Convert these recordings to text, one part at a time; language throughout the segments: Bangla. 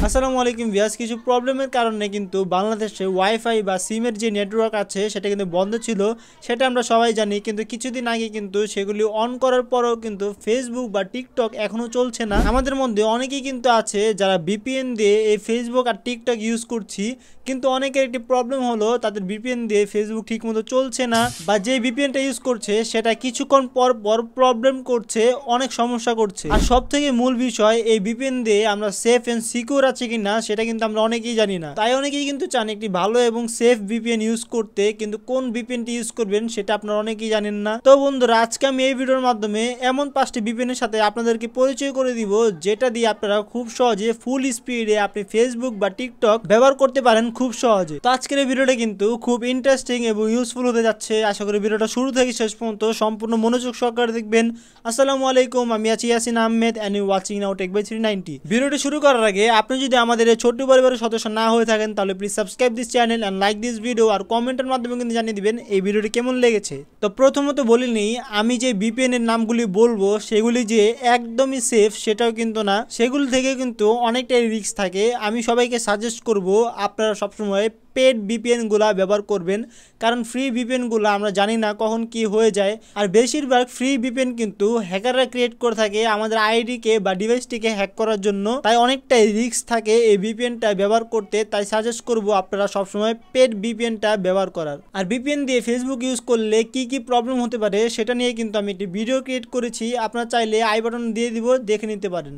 আসসালামু আলাইকুম ভিউয়ার্স, কিছু প্রবলেমের কারণে কিন্তু বাংলাদেশে ওয়াইফাই বা সিমের যে নেটওয়ার্ক আছে সেটা কিন্তু বন্ধ ছিল, সেটা আমরা সবাই জানি। কিন্তু কিছুদিন আগে কিন্তু সেগুলি অন করার পরেও কিন্তু ফেসবুক বা টিকটক এখনও চলছে না। আমাদের মধ্যে অনেকেই কিন্তু আছে যারা ভিপিএন দিয়ে এই ফেসবুক আর টিকটক ইউজ করছি, কিন্তু অনেকের একটি প্রবলেম হলো তাদের ভিপিএন দিয়ে ফেসবুক ঠিকমতো চলছে না, বা যে ভিপিএনটা ইউজ করছে সেটা কিছুক্ষণ পর পর প্রবলেম করছে, অনেক সমস্যা করছে। আর সব থেকে মূল বিষয়, এই ভিপিএন দিয়ে আমরা সেফ এন্ড সিকিউর আছে কিনা সেটা কিন্তু আমরা অনেকেই জানি না। তাই অনেকেই কিন্তু চান একটি ভালো এবং সেফ ভিপিএন ইউজ করতে, কিন্তু কোন ভিপিএনটি ইউজ করবেন সেটা আপনারা অনেকেই জানেন না। তো বন্ধুরা, আজকে আমি এই ভিডিওর মাধ্যমে এমন 5টি ভিপিএনের সাথে আপনাদেরকে পরিচয় করে দিব, যেটা দিয়ে আপনারা খুব সহজে ফুল স্পিডে আপনি ফেসবুক বা টিকটক ব্যবহার করতে পারেন খুব সহজে। তো আজকের এই ভিডিওটা কিন্তু খুব ইন্টারেস্টিং এবং ইউজফুল হতে যাচ্ছে। আশা করি ভিডিওটা শুরু থেকে শেষ পর্যন্ত সম্পূর্ণ মনোযোগ সহকারে দেখবেন। আসসালামু আলাইকুম, আমি আছি Yasin Ahmed and you watching now tech by 390। ভিডিওটি শুরু করার আগে আপনি যদি আমাদের এই ছোট্ট পরিবারের সদস্য না হয়ে থাকেন তাহলে please subscribe this channel and like this video, আর কমেন্টের মাধ্যমে কিন্তু জানিয়ে দিবেন এই ভিডিওটি কেমন লেগেছে। তো প্রথমত বলিনি, আমি যে ভিপিএন এর নামগুলি বলবো সেগুলি যে একদমই সেফ সেটাও কিন্তু না, সেগুলি থেকে কিন্তু অনেকটাই রিস্ক থাকে। আমি সবাইকে সাজেস্ট করব আপনারা সবসময় পেড ভিপিএন গুলা ব্যবহার করবেন, কারণ ফ্রি ভিপিএন গুলা আমরা জানি না কখন কি হয়ে যায়। আর বেশিরভাগ ফ্রি ভিপিএন কিন্তু হ্যাকাররা ক্রিয়েট করে থাকে আমাদের আইডিকে বা ডিভাইসটিকে হ্যাক করার জন্য, তাই অনেকটাই রিস্ক থাকে এই ভিপিএনটা ব্যবহার করতে। তাই সাজেস্ট করব আপনারা সবসময় পেড ভিপিএনটা ব্যবহার করার। আর ভিপিএন দিয়ে ফেসবুক ইউজ করলে কি কি প্রবলেম হতে পারে সেটা নিয়ে কিন্তু আমি একটি ভিডিও ক্রিয়েট করেছি, আপনারা চাইলে আই বাটন দিয়ে দিব, দেখে নিতে পারেন।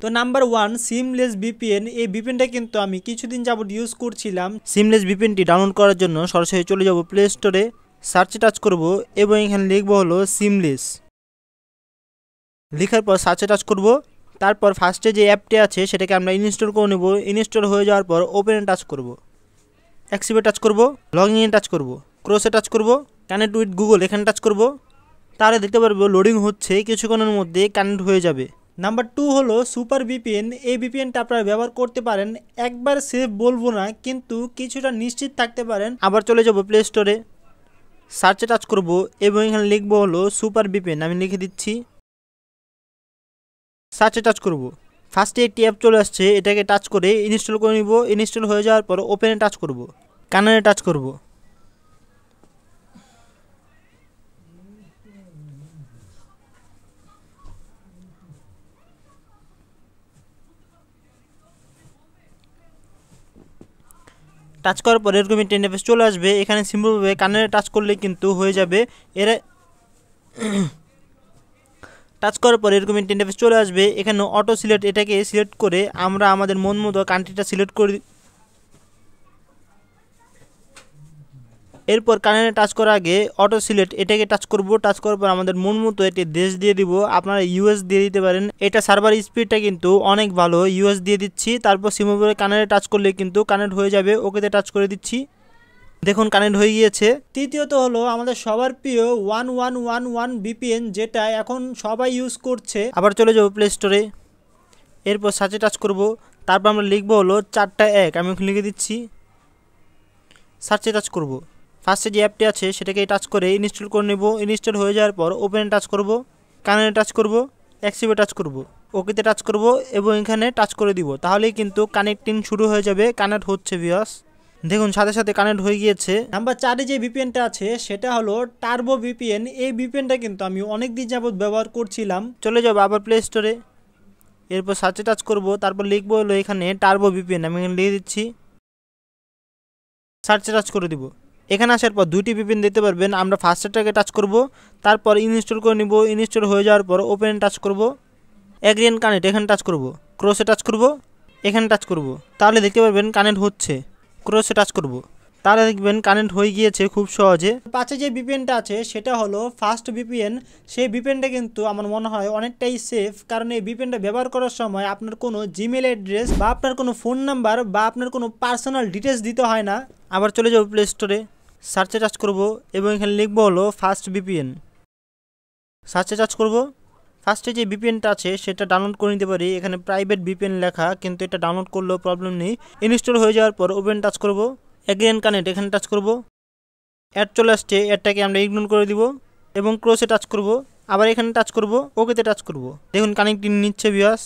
তো নাম্বার 1, সিমলেস ভিপিএন। এই ভিপিএনটা কিন্তু আমি কিছুদিন যাবত ইউজ করছিলাম। সিমলেস ভিপিএনটি ডাউনলোড করার জন্য সরাসরি চলে যাব প্লে স্টোরে, সার্চে টাচ করব এবং এখানে লিখব হলো সিমলেস। লেখার পর সার্চে টাচ করব, তারপর ফার্স্টে যে অ্যাপটি আছে সেটাকে আমরা ইনস্টল করে নেব। ইনস্টল হয়ে যাওয়ার পর ওপেনে টাচ করব, অ্যাক্সিভে টাচ করব, লগইন এ টাচ করব, ক্রোসে টাচ করব, কানেক্ট উইথ গুগল এখানে টাচ করব। তাহলে দেখতে পারবো লোডিং হচ্ছে, কিছুক্ষণের মধ্যে কানেক্ট হয়ে যাবে। নাম্বার 2 হলো সুপার ভিপিএন। এই ভিপিএনটা আপনারা ব্যবহার করতে পারেন, একবার সেফ বলবো না, কিন্তু কিছুটা নিশ্চিত থাকতে পারেন। আবার চলে যাব প্লে স্টোরে, সার্চে টাচ করব এবং এখানে লিখবো হলো সুপার ভিপিএন। আমি লিখে দিচ্ছি, সার্চে টাচ করব। ফার্স্টে একটি অ্যাপ চলে আসছে, এটাকে টাচ করে ইনস্টল করে নিব। ইনস্টল হয়ে যাওয়ার পর ওপেনে টাচ করব, কানেক্টে টাচ করব। টাচ করার পর এরকম ইন্টারফেস চলে আসবে। এখানে সিম্পলভাবে কানেক্টে টাচ করলে কিন্তু হয়ে যাবে। এরা টাচ করার পর এরকম ইন্টারফেস চলে আসবে। এখানে অটো সিলেক্ট, এটাকে সিলেক্ট করে আমরা আমাদের মন মতো কান্ট্রিটা সিলেক্ট করে, এরপর কানেক্টে টাচ করার আগে অটো সিলেক্ট এটাকে টাচ করব। টাচ করার পর আমাদের মন মতো একটি দেশ দিয়ে দিব, আপনারা ইউএস দিয়ে দিতে পারেন। এটা সার্ভার স্পিডটা কিন্তু অনেক ভালো, ইউএস দিয়ে দিচ্ছি। তারপর সিম্পলভাবে কানেক্টে টাচ করলে কিন্তু কানেক্ট হয়ে যাবে। ওকেতে টাচ করে দিচ্ছি, দেখুন কানেক্ট হয়ে গিয়েছে। তৃতীয়ত হলো আমাদের সবার প্রিয় 1111 ভিপিএন, যেটা এখন সবাই ইউজ করছে। আবার চলে যাব প্লে স্টোরে, এরপর সার্চে টাচ করব, তারপর আমরা লিখবো হলো 4টা1। আমি ওখানে লিখে দিচ্ছি, সার্চে টাচ করব। ফার্স্টে যে অ্যাপটি আছে সেটাকে টাচ করে ইনস্টল করে নেব। ইনস্টল হয়ে যাওয়ার পর ওপেনে টাচ করব, কানেক্টে টাচ করব, অ্যাক্সিভে টাচ করব, ওকেতে টাচ করব এবং এখানে টাচ করে দিব। তাহলেই কিন্তু কানেক্টিং শুরু হয়ে যাবে। কানেক্ট হচ্ছে ভিউয়ার্স, দেখুন সাথে সাথে কানেক্ট হয়ে গিয়েছে। নাম্বার 4-এ যে ভিপিএনটা আছে সেটা হলো টার্বো ভিপিএন। এই ভিপিএনটা কিন্তু আমি অনেক দিন যাবত ব্যবহার করছিলাম। চলে যাব আবার প্লে স্টোরে, এরপর সার্চে টাচ করব, তারপর লিখবো হলো এখানে টার্বো ভিপিএন। আমি এখানে লিখে দিচ্ছি, সার্চে টাচ করে দিব। এখানে আসার পর 2টি ভিপিএন দিতে পারবেন। আমরা ফার্স্টটাকে টাচ করব, তারপর ইনস্টল করে নিব। ইনস্টল হয়ে যাওয়ার পর ওপেন টাচ করব, এগ্রি এন্ড কানেক্ট এখানে টাচ করব, ক্রসে টাচ করব, এখানে টাচ করব। তাহলে দেখতে পারবেন কানেক্ট হচ্ছে। ক্রসে টাচ করব, তাহলে দেখবেন কানেক্ট হয়ে গিয়েছে খুব সহজে। 5-এ যে ভিপিএনটা আছে সেটা হলো ফাস্ট ভিপিএন। সেই ভিপিএনটা কিন্তু আমার মনে হয় অনেকটাই সেফ, কারণ এই ভিপিএনটা ব্যবহার করার সময় আপনার কোনো জিমেল অ্যাড্রেস বা আপনার কোনো ফোন নাম্বার বা আপনার কোনো পার্সোনাল ডিটেলস দিতে হয় না। আবার চলে যাব প্লে স্টোরে, সার্চে টাচ করব এবং এখানে লিখবো হলো ফাস্ট ভিপিএন। সার্চে টাচ করব। ফার্স্টে যে ভিপিএনটা আছে সেটা ডাউনলোড করে নিতে পারি, এখানে প্রাইভেট ভিপিএন লেখা, কিন্তু এটা ডাউনলোড করলেও প্রবলেম নেই। ইনস্টল হয়ে যাওয়ার পর ওপেন টাচ করব, এগেইন কানেক্ট এখানে টাচ করব। অ্যাড চলে আসছে, অ্যাডটাকে আমরা ইগনোর করে দিব এবং ক্রসে টাচ করব। আবার এখানে টাচ করব, ওকেতে টাচ করব। দেখুন কানেক্টিং নিচ্ছে ভিউয়ার্স।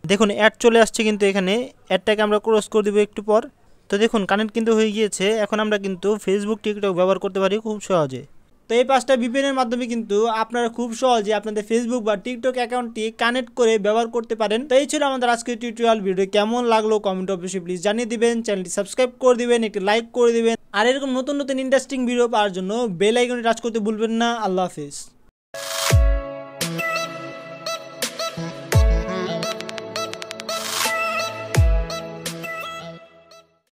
দেখুন অ্যাড চলে আসছে কিন্তু এখানে, অ্যাডটাকে আমরা ক্রস করে দেবো একটু পর। তো দেখুন কানেক্ট কিন্তু হয়ে গিয়েছে। এখন আমরা কিন্তু ফেসবুক টিকটক ব্যবহার করতে পারি খুব সহজে। তো এই 5টা ভিপিএনের মাধ্যমে কিন্তু আপনারা খুব সহজে আপনাদের ফেসবুক বা টিকটক অ্যাকাউন্টটি কানেক্ট করে ব্যবহার করতে পারেন। তো এই ছিল আমাদের আজকের টিউটোরিয়াল। ভিডিও কেমন লাগলো কমেন্ট অবশ্যই প্লিজ জানিয়ে দিবেন। চ্যানেলটি সাবস্ক্রাইব করে দিবেন, একটি লাইক করে দিবেন। আর এরকম নতুন নতুন ইন্টারেস্টিং ভিডিও পাওয়ার জন্য বেল আইকনে টাচ করতে ভুলবেন না। আল্লাহ হাফেজ।